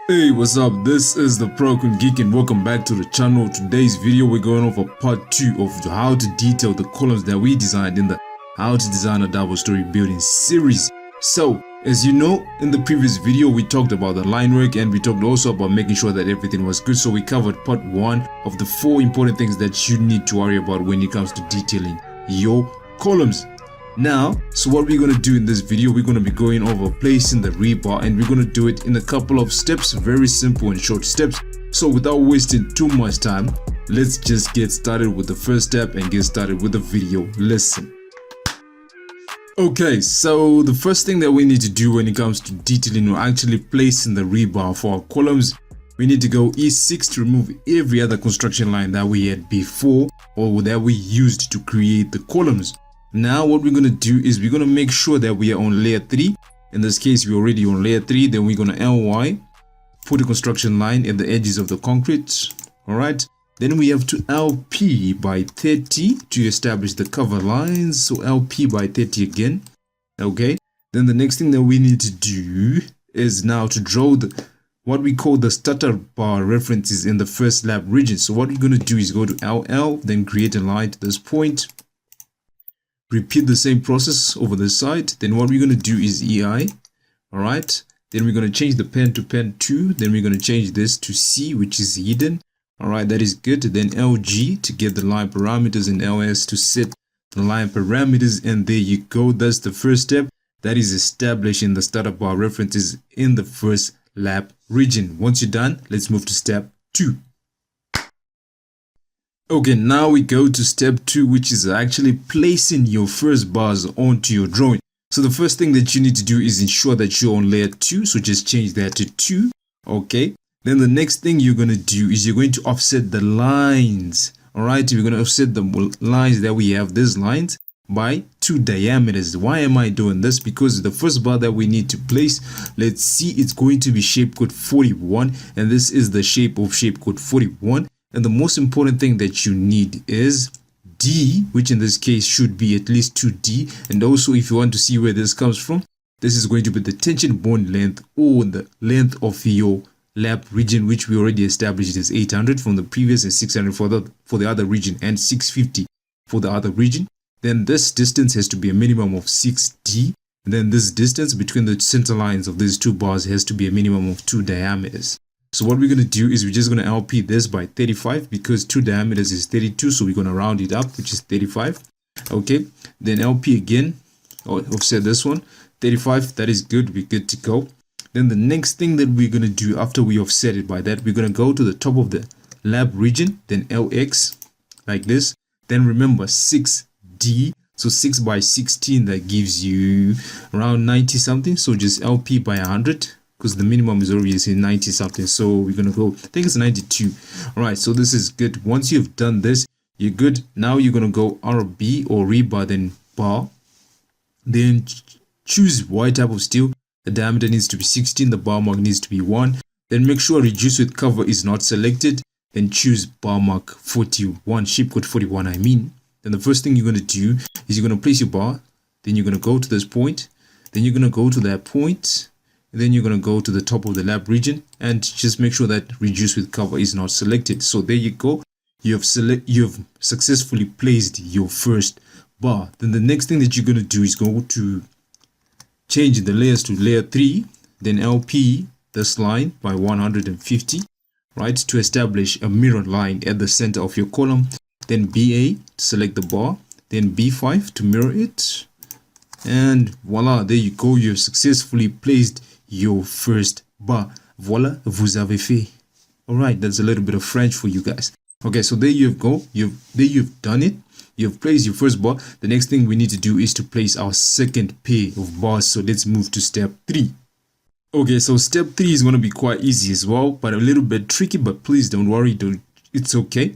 Hey, what's up? This is the Prokon Geek and welcome back to the channel. Today's video we're going over part 2 of how to detail the columns that we designed in the How to Design a Double Story Building series. So, as you know, in the previous video we talked about the line work and we talked also about making sure that everything was good. So we covered part 1 of the 4 important things that you need to worry about when it comes to detailing your columns. Now, so what we're going to do in this video, we're going to be going over placing the rebar, and we're going to do it in a couple of steps, very simple and short steps. So without wasting too much time, let's just get started with the first step and get started with the video. Listen. Okay, so the first thing that we need to do when it comes to detailing or actually placing the rebar for our columns, we need to go E6 to remove every other construction line that we had before or that we used to create the columns. Now what we're going to do is we're going to make sure that we are on layer 3. In this case, we're already on layer 3. Then we're going to LY, put a construction line at the edges of the concrete. Alright. Then we have to LP by 30 to establish the cover lines. So LP by 30 again. Okay. Then the next thing that we need to do is now to draw what we call the stutter bar references in the first lap region. So what we're going to do is go to LL, then create a line to this point. Repeat the same process over the side. Then what we're going to do is EI. Alright. Then we're going to change the pen to pen 2. Then we're going to change this to C, which is hidden. Alright, that is good. Then LG to get the line parameters and LS to set the line parameters. And there you go. That's the first step. That is establishing the starter bar references in the first lap region. Once you're done, let's move to step 2. Okay, now we go to step 2, which is actually placing your first bars onto your drawing. So the first thing that you need to do is ensure that you're on layer 2. So just change that to 2. Okay. Then the next thing you're going to do is you're going to offset the lines. Alright, we're going to offset the lines that we have, these lines, by 2 diameters. Why am I doing this? Because the first bar that we need to place, let's see, it's going to be shape code 41. And this is the shape of shape code 41. And the most important thing that you need is D, which in this case should be at least 2D. And also, if you want to see where this comes from, this is going to be the tension bond length or the length of your lap region, which we already established as 800 from the previous and 600 for the other region and 650 for the other region. Then this distance has to be a minimum of 6D. And then this distance between the center lines of these two bars has to be a minimum of 2 diameters. So what we're going to do is we're just going to LP this by 35 because 2 diameters is 32. So we're going to round it up, which is 35. Okay. Then LP again, or offset this one, 35. That is good. We're good to go. Then the next thing that we're going to do after we offset it by that, we're going to go to the top of the lap region, then LX like this. Then remember 6D. So 6 by 16, that gives you around 90 something. So just LP by 100. Because the minimum is already 90 something, so we're gonna go, I think it's 92. All right, so this is good. Once you've done this, you're good. Now you're gonna go RB or rebar, then bar, then choose Y type of steel. The diameter needs to be 16, the bar mark needs to be 1. Then make sure reduce with cover is not selected. Then choose bar mark 41, shape code 41 I mean. Then the first thing you're gonna do is you're gonna place your bar, then you're gonna go to this point, then you're gonna go to that point. And then you're going to go to the top of the lap region and just make sure that reduce with cover is not selected. So there you go. You've successfully placed your first bar. Then the next thing that you're going to do is go to change the layers to layer 3. Then LP this line by 150, right, to establish a mirror line at the center of your column. Then BA to select the bar. Then B5 to mirror it. And voila, there you go. You've successfully placed your first bar. Voila, vous avez fait. All right, that's a little bit of French for you guys. Okay, so there you go. You've done it. You've placed your first bar. The next thing we need to do is to place our second pair of bars. So let's move to step 3. Okay, so step 3 is going to be quite easy as well, but a little bit tricky, but please don't worry. It's okay.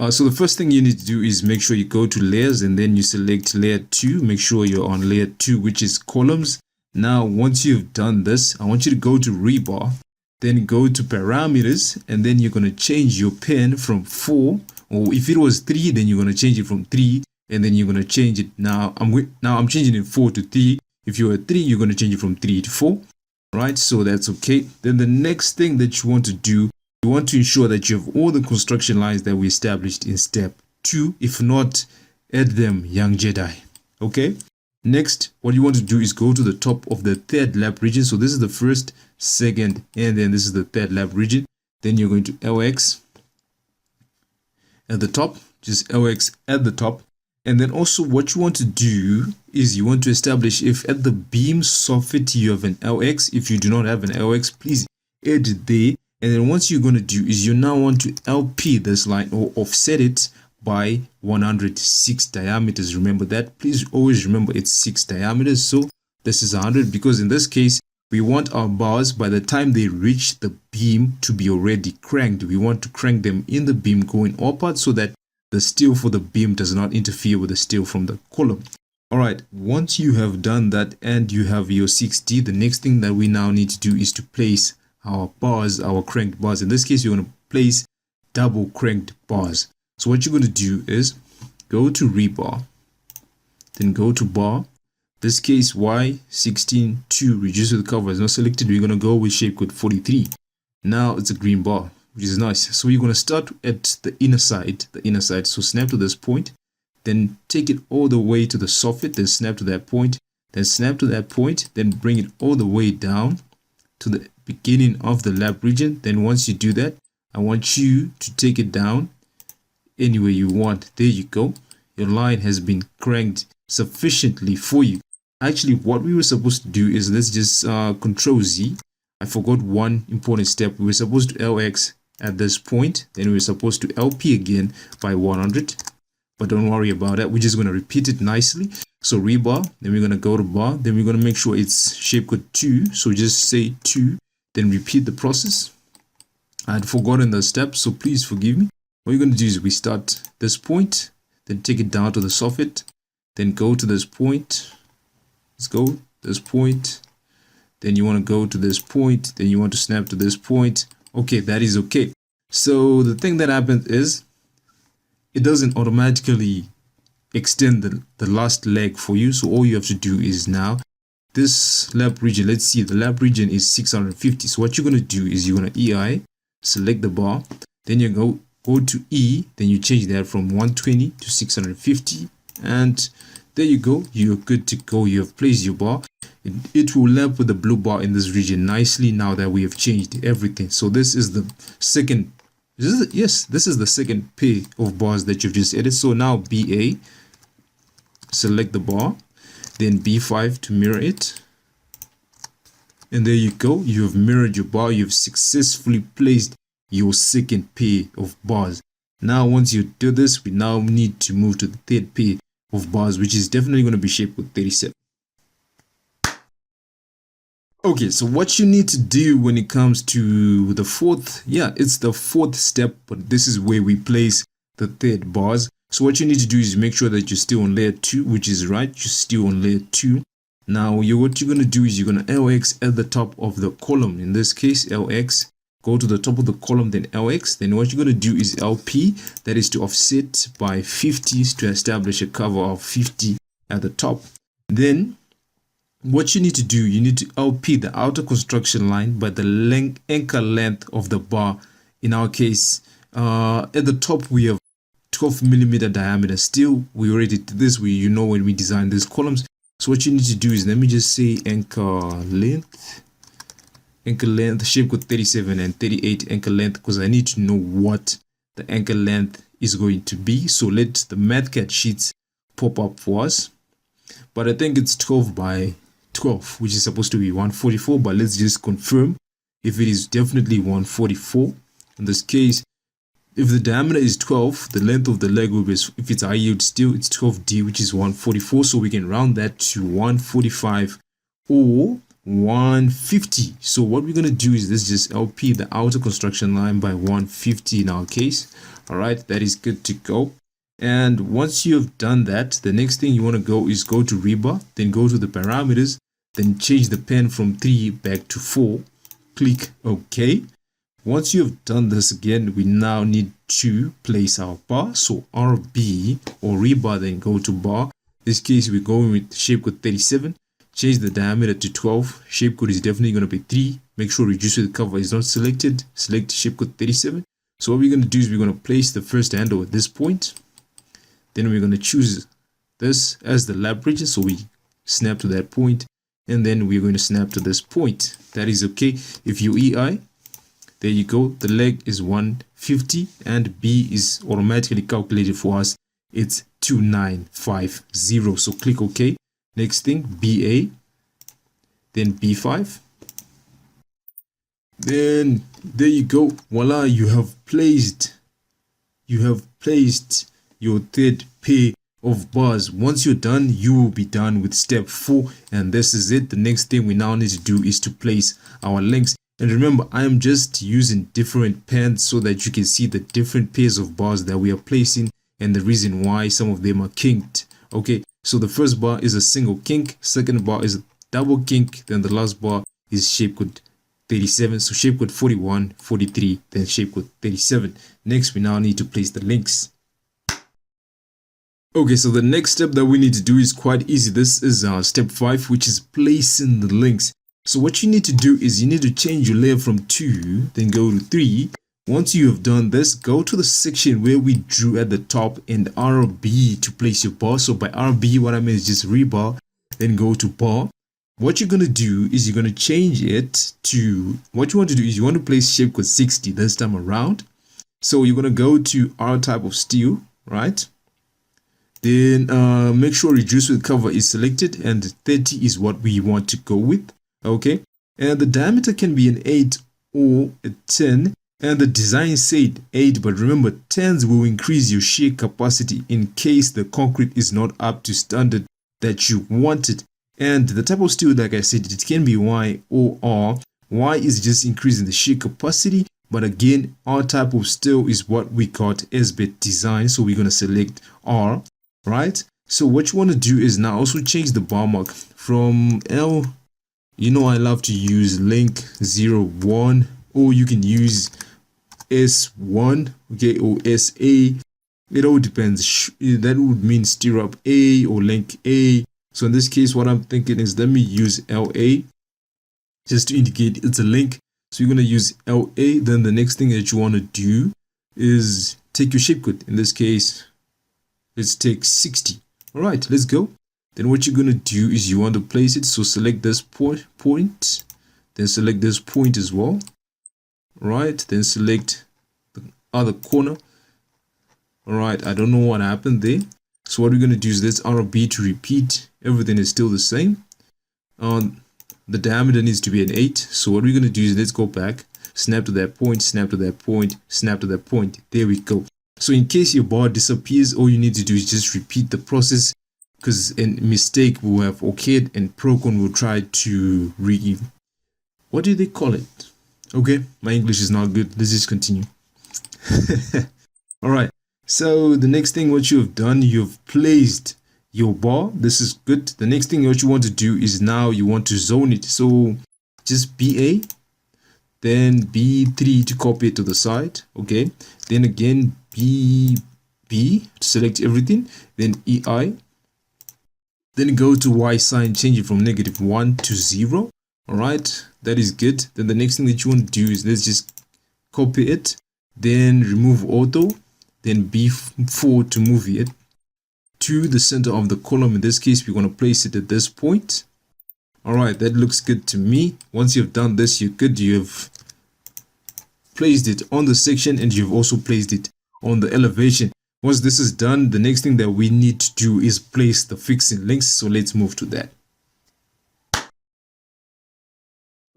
So the first thing you need to do is make sure you go to layers and then you select layer 2. Make sure you're on layer 2, which is columns. Now, once you've done this, I want you to go to rebar, then go to parameters, and then you're going to change your pen from 4, or if it was 3, then you're going to change it from 3, and then you're going to change it. Now I'm changing it 4 to 3. If you were 3, you're going to change it from 3 to 4. right? So that's okay. Then the next thing that you want to do, you want to ensure that you have all the construction lines that we established in step 2. If not, add them, young Jedi. Okay. Next, what you want to do is go to the top of the third lap region. So this is the first, second, and then this is the third lap region. Then you're going to LX at the top, just LX at the top. And then also what you want to do is you want to establish if at the beam soffit you have an LX. If you do not have an LX, please add it there. And then what you're going to do is you now want to LP this line or offset it by 106 diameters. Remember that. Please always remember it's 6 diameters. So this is 100 because in this case we want our bars by the time they reach the beam to be already cranked. We want to crank them in the beam going upward so that the steel for the beam does not interfere with the steel from the column. All right, once you have done that and you have your 6D, the next thing that we now need to do is to place our bars, our cranked bars. In this case, you're going to place double cranked bars. So what you're going to do is go to rebar, then go to bar. This case Y16 2 reduce with cover is not selected. We're going to go with shape code 43. Now it's a green bar, which is nice. So you're going to start at the inner side, So snap to this point, then take it all the way to the soffit, then snap to that point, then snap to that point, then bring it all the way down to the beginning of the lap region. Then once you do that, I want you to take it down anywhere you want. There you go. Your line has been cranked sufficiently for you. Actually, what we were supposed to do is let's just Control Z. I forgot one important step. We were supposed to LX at this point, then we're supposed to LP again by 100. But don't worry about that. We're just going to repeat it nicely. So rebar, then we're going to go to bar, then we're going to make sure it's shape code 2. So just say 2, then repeat the process. I had forgotten the steps, so please forgive me. What you're going to do is we start this point, then take it down to the soffit, then go to this point. Let's go this point. Then you want to go to this point, then you want to snap to this point. Okay, that is okay. So the thing that happens is it doesn't automatically extend the last leg for you. So all you have to do is now this lap region, let's see, the lap region is 650. So what you're going to do is you're going to EI, select the bar, then you go to E, then you change that from 120 to 650, and there you go, you're good to go. You have placed your bar. It will lap with the blue bar in this region nicely now that we have changed everything. So this is the second, this is the second pair of bars that you've just added. So now BA, select the bar, then B5 to mirror it, and there you go, you have mirrored your bar. You've successfully placed your second pair of bars. Now once you do this, we now need to move to the third pair of bars, which is definitely going to be shaped with 37. Okay, so what you need to do when it comes to the fourth, it's the fourth step, but this is where we place the third bars. So what you need to do is make sure that you're still on layer 2, which is right, you're still on layer 2. Now what you're going to do is you're going to LX at the top of the column. In this case, LX, go to the top of the column, then LX. Then what you're going to do is LP, that is to offset by 50s to establish a cover of 50 at the top. Then what you need to do, you need to LP the outer construction line by the anchor length of the bar. In our case, at the top we have 12 millimeter diameter. Still, we already did this. When we design these columns. So what you need to do is, let me just say anchor length, shape code 37 and 38 anchor length, because I need to know what the anchor length is going to be. So let the MathCAD sheets pop up for us. But I think it's 12 by 12, which is supposed to be 144, but let's just confirm if it is definitely 144. In this case, if the diameter is 12, the length of the leg will be, if it's high yield steel, it's 12D, which is 144. So we can round that to 145 or 150. So what we're going to do is let's just LP the outer construction line by 150 in our case. All right, that is good to go. And once you have done that, the next thing you want to go is go to rebar, then go to the parameters, then change the pen from 3 back to 4. Click OK. Once you have done this again, we now need to place our bar. So RB or rebar, then go to bar. In this case, we're going with shape code 37. change the diameter to 12. Shapecode is definitely going to be 3. Make sure reduce with cover is not selected. Select shapecode 37. So what we're going to do is we're going to place the first handle at this point. Then we're going to choose this as the lap region, so we snap to that point, and then we're going to snap to this point. That is okay. If you EI, there you go, the leg is 150 and B is automatically calculated for us. It's 2950. So click OK. Next thing, BA, then B5. Then there you go. Voila, you have placed your third pair of bars. Once you're done, you will be done with step 4, and this is it. The next thing we now need to do is to place our links. And remember, I am just using different pens so that you can see the different pairs of bars that we are placing and the reason why some of them are kinked. Okay, so the first bar is a single kink, second bar is a double kink, then the last bar is shapecode 37. So shapecode 41, 43, then shapecode 37. Next, we now need to place the links. Okay, so the next step that we need to do is quite easy. This is step 5, which is placing the links. So what you need to do is you need to change your layer from 2, then go to 3. Once you have done this, go to the section where we drew at the top and RB to place your bar. So by RB, what I mean is just rebar, then go to bar. What you're going to do is you're going to change it to, what you want to do is you want to place shapecode 60 this time around. So you're going to go to R type of steel, right? Then make sure reduce with cover is selected and 30 is what we want to go with. Okay, and the diameter can be an 8 or a 10, and the design said 8, but remember 10s will increase your shear capacity in case the concrete is not up to standard that you wanted. And the type of steel, like I said, it can be Y or R. Y is just increasing the shear capacity, but again, our type of steel is what we got as bit design, so we're going to select R. Right, so what you want to do is now also change the bar mark from L. You know, I love to use link 01, or you can use S1, okay, or SA. It all depends. That would mean stirrup A or link A. So in this case, what I'm thinking is let me use LA just to indicate it's a link. So you're going to use LA. Then the next thing that you want to do is take your shapecode. In this case, let's take 60. All right, let's go. Then what you're going to do is you want to place it. So select this point, then select this point as well. All right, then select the other corner. All right, I don't know what happened there. So what we're going to do is let's RB to repeat. Everything is still the same. The diameter needs to be an 8. So what we're going to do is let's go back, snap to that point, snap to that point, snap to that point. There we go. So in case your bar disappears, all you need to do is just repeat the process, because a mistake will have occurred and Prokon will try to what do they call it? Okay, my English is not good. Let's just continue. All right. So the next thing what you have done, you've placed your bar. This is good. The next thing what you want to do is now you want to zone it. So just BA. Then B3 to copy it to the side. Okay. Then again B to select everything. Then EI. Then go to Y sign, change it from -1 to 0. All right. That is good. Then the next thing that you want to do is let's just copy it. Then remove auto. Then B4 to move it to the center of the column. In this case, we're going to place it at this point. All right. That looks good to me. Once you've done this, you're good. You've placed it on the section and you've also placed it on the elevation. Once this is done, the next thing that we need to do is place the fixing links. So let's move to that.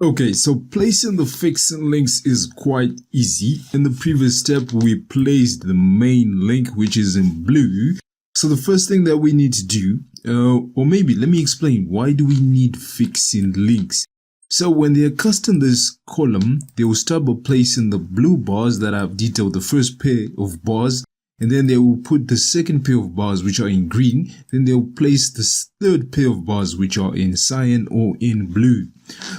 Okay, so placing the fixing links is quite easy. In the previous step, we placed the main link, which is in blue. So the first thing that we need to do, or maybe let me explain, why do we need fixing links? So when they custom this column, they will start by placing the blue bars that I've detailed, the first pair of bars, and then they will put the second pair of bars which are in green, then they'll place the third pair of bars which are in cyan or in blue.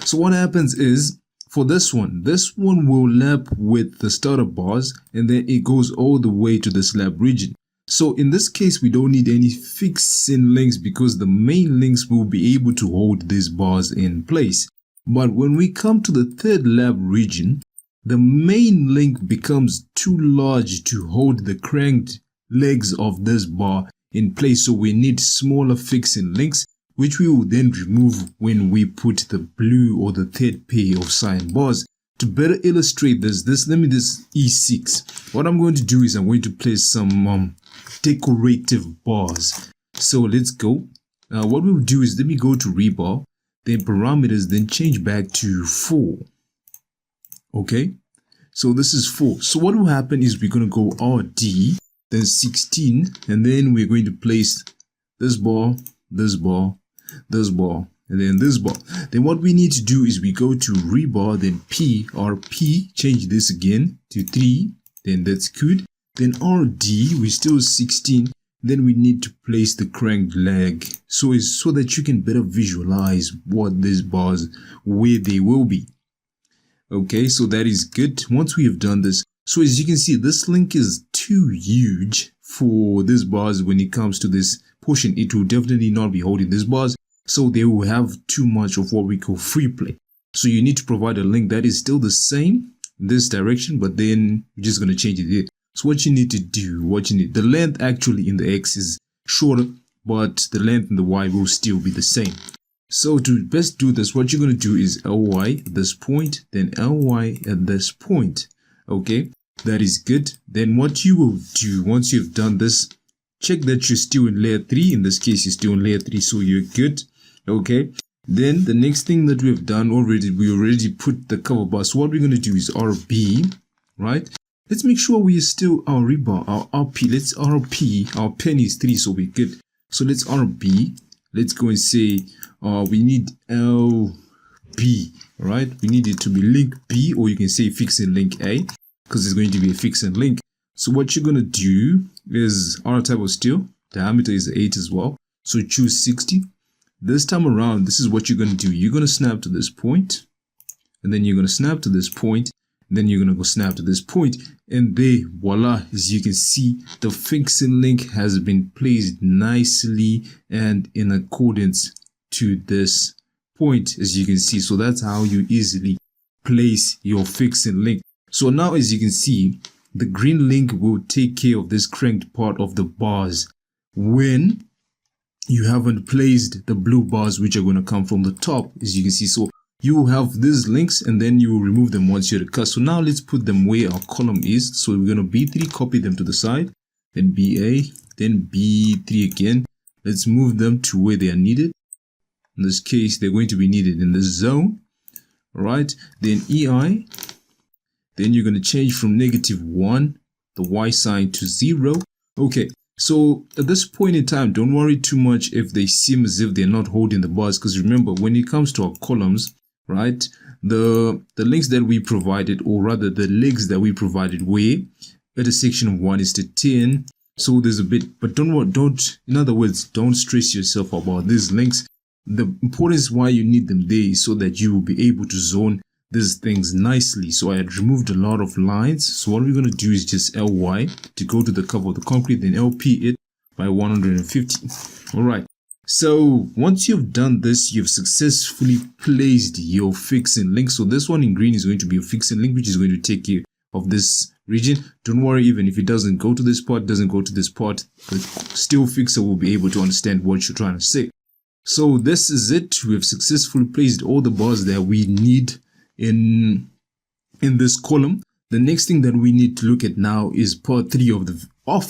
So what happens is, for this one will lap with the starter bars, and then it goes all the way to the slab region. So in this case, we don't need any fixing links because the main links will be able to hold these bars in place. But when we come to the third lap region, the main link becomes too large to hold the cranked legs of this bar in place. So we need smaller fixing links, which we will then remove when we put the blue or the third pair of cyan bars. To better illustrate this E6. What I'm going to do is I'm going to place some decorative bars. So let's go. What we'll do is let me go to rebar, then parameters, then change back to 4. Okay, so this is 4. So what will happen is we're going to go RD, then 16, and then we're going to place this bar, this bar, this bar, and then this bar. Then what we need to do is we go to rebar, then RP, change this again to 3, then that's good. Then RD, we still 16. Then we need to place the cranked leg so that you can better visualize what these bars, where they will be. Okay, so that is good. Once we have done this, so as you can see, this link is too huge for these bars. When it comes to this portion, it will definitely not be holding these bars, so they will have too much of what we call free play. So you need to provide a link that is still the same in this direction, but then you're just going to change it here. So what you need to do, the length actually in the X is shorter, but the length in the Y will still be the same. So to best do this, what you're going to do is LY at this point, then LY at this point. Okay, that is good. Then what you will do once you've done this, check that you're still in layer 3. In this case, you're still in layer 3, so you're good. Okay, then the next thing that we've done already, we already put the cover bar. So what we're going to do is RB, right? Let's make sure we are still our rebar, our RP. Let's RP, our pen is 3, so we're good. So let's RB. Let's go and say we need LB, right? We need it to be link B, or you can say fixing link A, because it's going to be a fixing link. So what you're going to do is R type of steel, diameter is 8 as well. So choose 60. This time around, this is what you're going to do. You're going to snap to this point, and then you're going to snap to this point. Then you're going to go snap to this point, and there, voila, as you can see, the fixing link has been placed nicely and in accordance to this point, as you can see. So that's how you easily place your fixing link. So now, as you can see, the green link will take care of this cranked part of the bars when you haven't placed the blue bars, which are going to come from the top, as you can see. So you will have these links, and then you will remove them once you're at cut. So now let's put them where our column is. So we're going to B3, copy them to the side, then BA, then B3 again. Let's move them to where they are needed. In this case, they're going to be needed in this zone. All right, then EI. Then you're going to change from -1, the Y sign, to 0. Okay, so at this point in time, don't worry too much if they seem as if they're not holding the bars, because remember, when it comes to our columns, right, the links that we provided, or rather the legs that we provided, were at a section of 1:10. So there's a bit, but in other words, don't stress yourself about these links. The importance why you need them there is so that you will be able to zone these things nicely. So I had removed a lot of lines. So what we're going to do is just LY to go to the cover of the concrete, then LP it by 150. All right. So once you've done this, you've successfully placed your fixing link. So this one in green is going to be a fixing link, which is going to take care of this region. Don't worry, even if it doesn't go to this part, doesn't go to this part, the steel fixer will be able to understand what you're trying to say. So this is it. We have successfully placed all the bars that we need in this column. The next thing that we need to look at now is part 3 of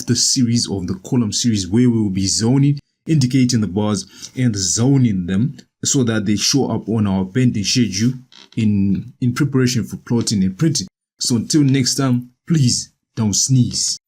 the series, of the column series, where we will be zoning, indicating the bars and zoning them so that they show up on our bending schedule in preparation for plotting and printing. So until next time, please don't sneeze.